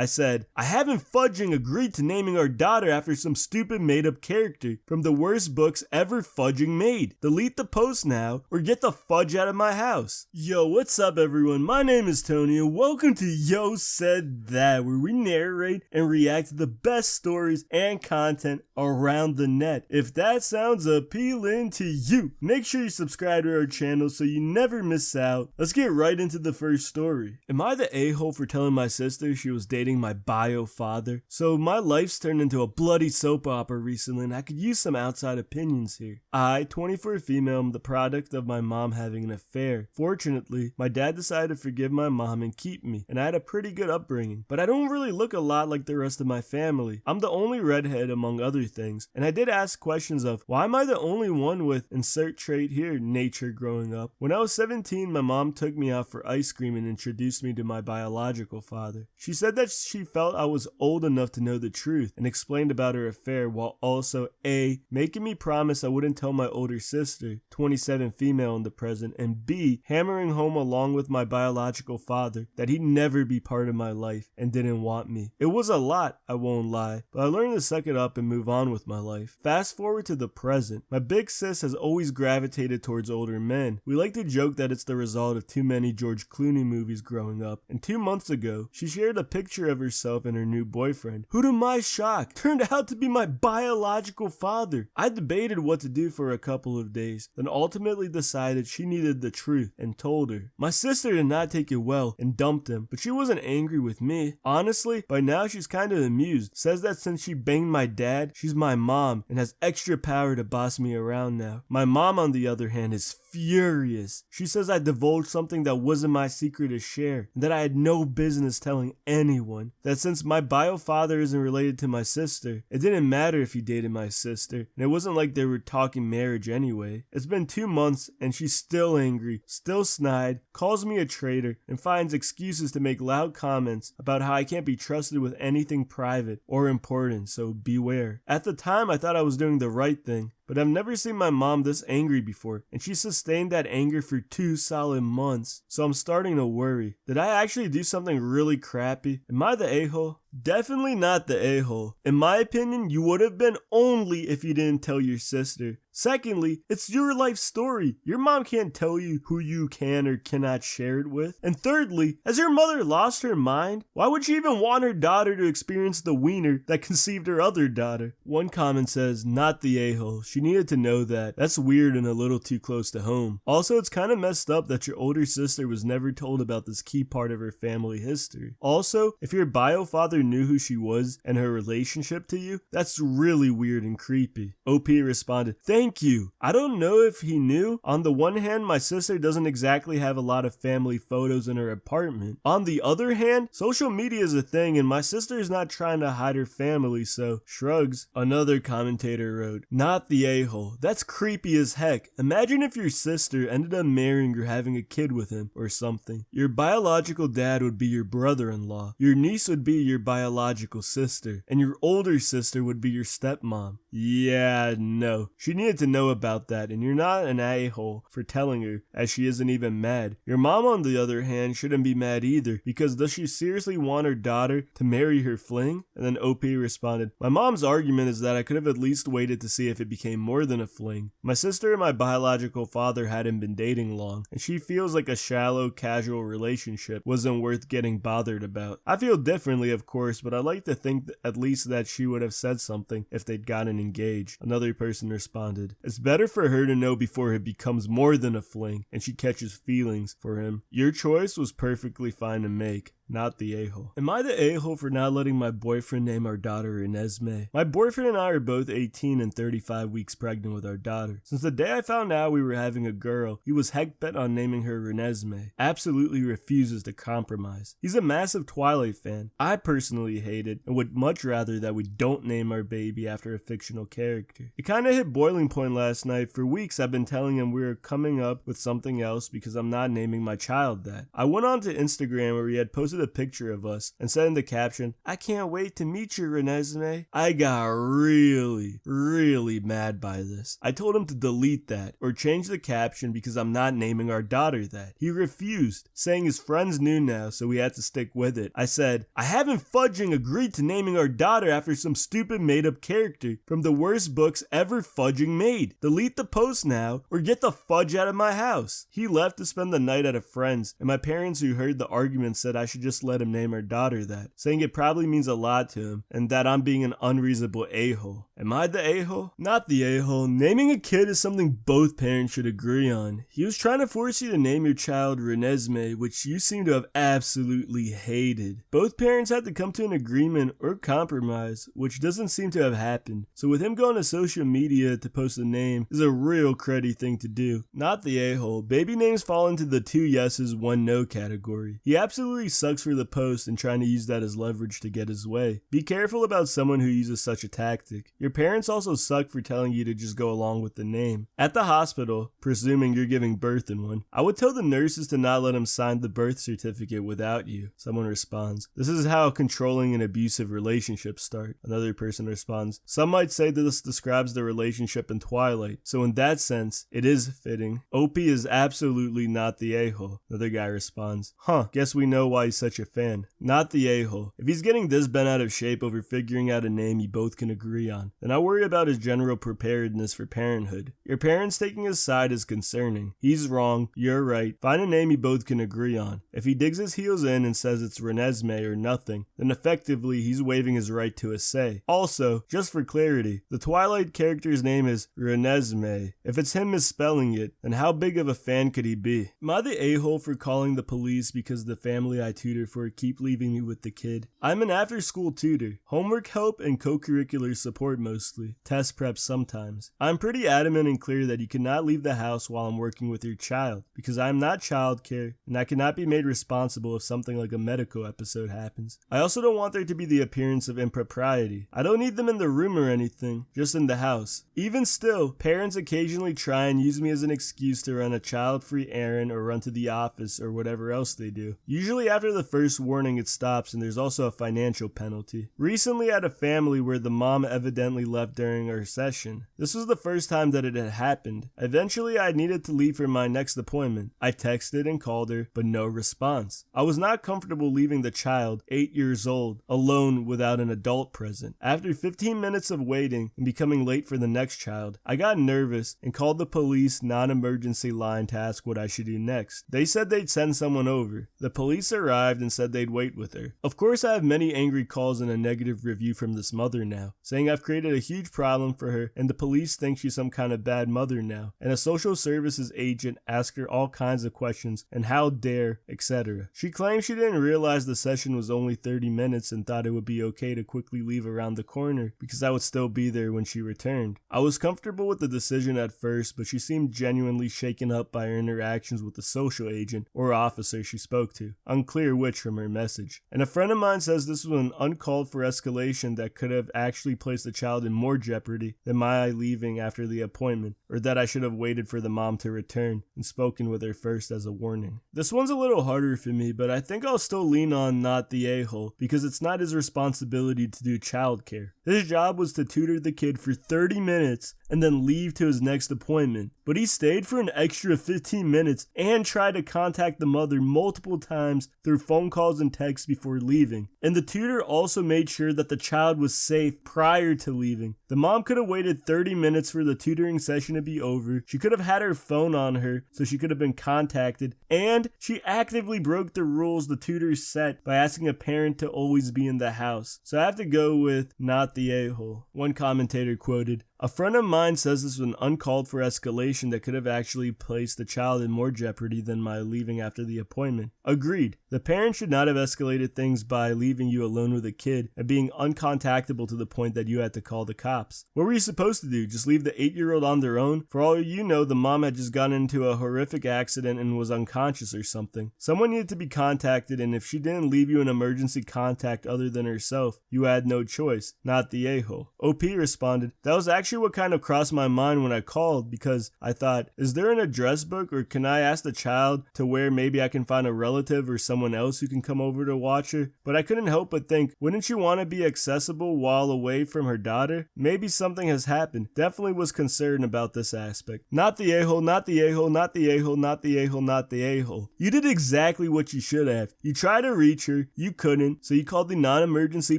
I said, I haven't fudging agreed to naming our daughter after some stupid made-up character from the worst books ever fudging made. Delete the post now or get the fudge out of my house. Yo, what's up everyone? My name is Tony and welcome to Yo Said That, where we narrate and react to the best stories and content around the net. If that sounds appealing to you, make sure you subscribe to our channel so you never miss out. Let's get right into the first story. Am I the a-hole for telling my sister she was dating my bio father? So my life's turned into a bloody soap opera recently and I could use some outside opinions here. I, 24 female, am the product of my mom having an affair. Fortunately, my dad decided to forgive my mom and keep me, and I had a pretty good upbringing, but I don't really look a lot like the rest of my family. I'm the only redhead among other things, and I did ask questions of, why am I the only one with insert trait here, nature growing up? When I was 17, my mom took me out for ice cream and introduced me to my biological father. She said that she felt I was old enough to know the truth and explained about her affair while also A, making me promise I wouldn't tell my older sister, 27 female in the present, and B, hammering home along with my biological father that he'd never be part of my life and didn't want me. It was a lot, I won't lie, but I learned to suck it up and move on with my life. Fast forward to the present. My big sis has always gravitated towards older men. We like to joke that it's the result of too many George Clooney movies growing up, and 2 months ago, she shared a picture of herself and her new boyfriend, who to my shock, turned out to be my biological father. I debated what to do for a couple of days, then ultimately decided she needed the truth and told her. My sister did not take it well and dumped him, but she wasn't angry with me. Honestly, by now she's kind of amused, says that since she banged my dad, she's my mom and has extra power to boss me around now. My mom, on the other hand, is furious. She says I divulged something that wasn't my secret to share, and that I had no business telling anyone. That since my bio father isn't related to my sister, it didn't matter if he dated my sister, and it wasn't like they were talking marriage anyway. It's been 2 months, and she's still angry, still snide, calls me a traitor, and finds excuses to make loud comments about how I can't be trusted with anything private or important, so beware. At the time, I thought I was doing the right thing, but I've never seen my mom this angry before, and she sustained that anger for 2 solid months, so I'm starting to worry. Did I actually do something really crappy? Am I the a-hole? Definitely not the a-hole. In my opinion, you would have been only if you didn't tell your sister. Secondly, it's your life story. Your mom can't tell you who you can or cannot share it with. And thirdly, has your mother lost her mind? Why would she even want her daughter to experience the wiener that conceived her other daughter? One comment says, not the a-hole. She needed to know that. That's weird and a little too close to home. Also, it's kind of messed up that your older sister was never told about this key part of her family history. Also, if your bio father knew who she was and her relationship to you, that's really weird and creepy. OP responded, thank you. I don't know if he knew. On the one hand, my sister doesn't exactly have a lot of family photos in her apartment. On the other hand, social media is a thing and my sister is not trying to hide her family, so shrugs. Another commentator wrote, not the a-hole. That's creepy as heck. Imagine if your sister ended up marrying or having a kid with him or something. Your biological dad would be your brother-in-law. Your niece would be your biological sister, and your older sister would be your stepmom. Yeah, no. She needed to know about that, and you're not an a-hole for telling her, as she isn't even mad. Your mom, on the other hand, shouldn't be mad either, because does she seriously want her daughter to marry her fling? And then OP responded, my mom's argument is that I could have at least waited to see if it became more than a fling. My sister and my biological father hadn't been dating long, and she feels like a shallow, casual relationship wasn't worth getting bothered about. I feel differently, of course, but I like to think at least that she would have said something if they'd gotten engaged. Another person responded, it's better for her to know before it becomes more than a fling and she catches feelings for him. Your choice was perfectly fine to make. Not the a-hole. Am I the a-hole for not letting my boyfriend name our daughter Renesmee? My boyfriend and I are both 18 and 35 weeks pregnant with our daughter. Since the day I found out we were having a girl, he was heck bent on naming her Renesmee. Absolutely refuses to compromise. He's a massive Twilight fan. I personally hate it and would much rather that we don't name our baby after a fictional character. It kinda hit boiling point last night. For weeks I've been telling him we were coming up with something else because I'm not naming my child that. I went onto Instagram where he had posted posted a picture of us and said in the caption, "I can't wait to meet you, Renesmee." I got really mad by this. I told him to delete that or change the caption because I'm not naming our daughter that. He refused, saying his friends knew now, so we had to stick with it. I said, "I haven't fudging agreed to naming our daughter after some stupid made-up character from the worst books ever fudging made. Delete the post now or get the fudge out of my house." He left to spend the night at a friend's, and my parents who heard the argument said I should just let him name our daughter that, saying it probably means a lot to him and that I'm being an unreasonable a-hole. Am I the a-hole? Not the a-hole. Naming a kid is something both parents should agree on. He was trying to force you to name your child Renesmee, which you seem to have absolutely hated. Both parents had to come to an agreement or compromise, which doesn't seem to have happened. So with him going to social media to post a name is a real cruddy thing to do. Not the a-hole. Baby names fall into the 2 yeses, 1 no category. He absolutely sucks for the post and trying to use that as leverage to get his way. Be careful about someone who uses such a tactic. Your parents also suck for telling you to just go along with the name. At the hospital, presuming you're giving birth in one, I would tell the nurses to not let him sign the birth certificate without you. Someone responds, "This is how controlling and abusive relationships start." Another person responds, "Some might say that this describes the relationship in Twilight, so in that sense, it is fitting. OP is absolutely not the a-hole." Another guy responds, "Huh, guess we know why he's such a fan." Not the a-hole. If he's getting this bent out of shape over figuring out a name you both can agree on, then I worry about his general preparedness for parenthood. Your parents taking his side is concerning. He's wrong, you're right. Find a name you both can agree on. If he digs his heels in and says it's Renesmee or nothing, then effectively he's waiving his right to a say. Also, just for clarity, the Twilight character's name is Renesmee. If it's him misspelling it, then how big of a fan could he be? Am I the a-hole for calling the police because the family I tutor for keep leaving me with the kid? I'm an after-school tutor. Homework help and co-curricular support mostly. Test prep sometimes. I'm pretty adamant and clear that you cannot leave the house while I'm working with your child, because I am not childcare, and I cannot be made responsible if something like a medical episode happens. I also don't want there to be the appearance of impropriety. I don't need them in the room or anything, just in the house. Even still, parents occasionally try and use me as an excuse to run a child-free errand or run to the office or whatever else they do. Usually after the first warning it stops, and there's also a financial penalty. Recently I had a family where the mom evidently left during our session. This was the first time that it had happened. Eventually I needed to leave for my next appointment. I texted and called her, but no response. I was not comfortable leaving the child, 8 years old, alone without an adult present. After 15 minutes of waiting and becoming late for the next child, I got nervous and called the police non-emergency line to ask what I should do next. They said they'd send someone over. The police arrived and said they'd wait with her. Of course I have many angry calls and a negative review from this mother now, saying I've created a huge problem for her and the police think she's some kind of bad mother now, and a social services agent asked her all kinds of questions and how dare, etc. She claims she didn't realize the session was only 30 minutes and thought it would be okay to quickly leave around the corner because I would still be there when she returned. I was comfortable with the decision at first, but she seemed genuinely shaken up by her interactions with the social agent or officer she spoke to, unclear which from her message. And a friend of mine says this was an uncalled for escalation that could have actually placed the child in more jeopardy than my leaving after the appointment, or that I should have waited for the mom to return and spoken with her first as a warning. This one's a little harder for me, but I think I'll still lean on not the a-hole because it's not his responsibility to do childcare. His job was to tutor the kid for 30 minutes and then leave to his next appointment, but he stayed for an extra 15 minutes and tried to contact the mother multiple times through phone calls and texts before leaving. And the tutor also made sure that the child was safe prior to leaving. The mom could have waited 30 minutes for the tutoring session to be over. She could have had her phone on her so she could have been contacted, and she actively broke the rules the tutor set by asking a parent to always be in the house. So I have to go with not the a-hole. One commentator quoted, "A friend of mine says this was an uncalled for escalation that could have actually placed the child in more jeopardy than my leaving after the appointment." Agreed. The parent should not have escalated things by leaving you alone with a kid and being uncontactable to the point that you had to call the cops. What were you supposed to do? Just leave the 8-year-old on their own? For all you know, the mom had just gotten into a horrific accident and was unconscious or something. Someone needed to be contacted, and if she didn't leave you an emergency contact other than herself, you had no choice. Not the a-hole. OP responded, "That was actually actually what kind of crossed my mind when I called, because I thought, is there an address book, or can I ask the child to where maybe I can find a relative or someone else who can come over to watch her? But I couldn't help but think, wouldn't she want to be accessible while away from her daughter? Maybe something has happened. Definitely was concerned about this aspect. Not the a-hole, not the a-hole, not the a-hole, not the a-hole, not the a-hole. You did exactly what you should have. You tried to reach her, you couldn't, so you called the non-emergency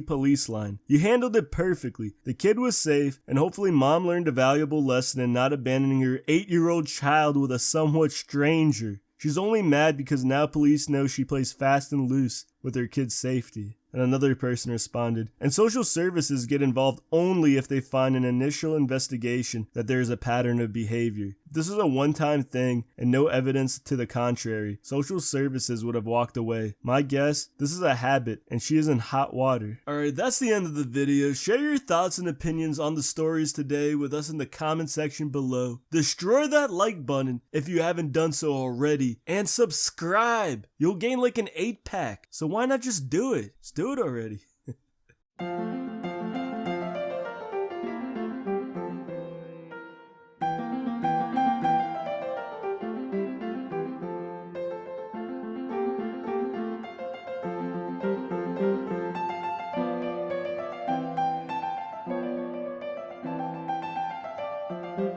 police line. You handled it perfectly. The kid was safe, and hopefully mom learned a valuable lesson in not abandoning her 8-year-old child with a somewhat stranger. She's only mad because now police know she plays fast and loose with her kid's safety. And another person responded, and social services get involved only if they find an initial investigation that there is a pattern of behavior. If this is a one-time thing and no evidence to the contrary, social services would have walked away. My guess, this is a habit and she is in hot water. Alright, that's the end of the video. Share your thoughts and opinions on the stories today with us in the comment section below. Destroy that like button if you haven't done so already, and subscribe. You'll gain like an 8-pack, so why not just do it? Just do it already.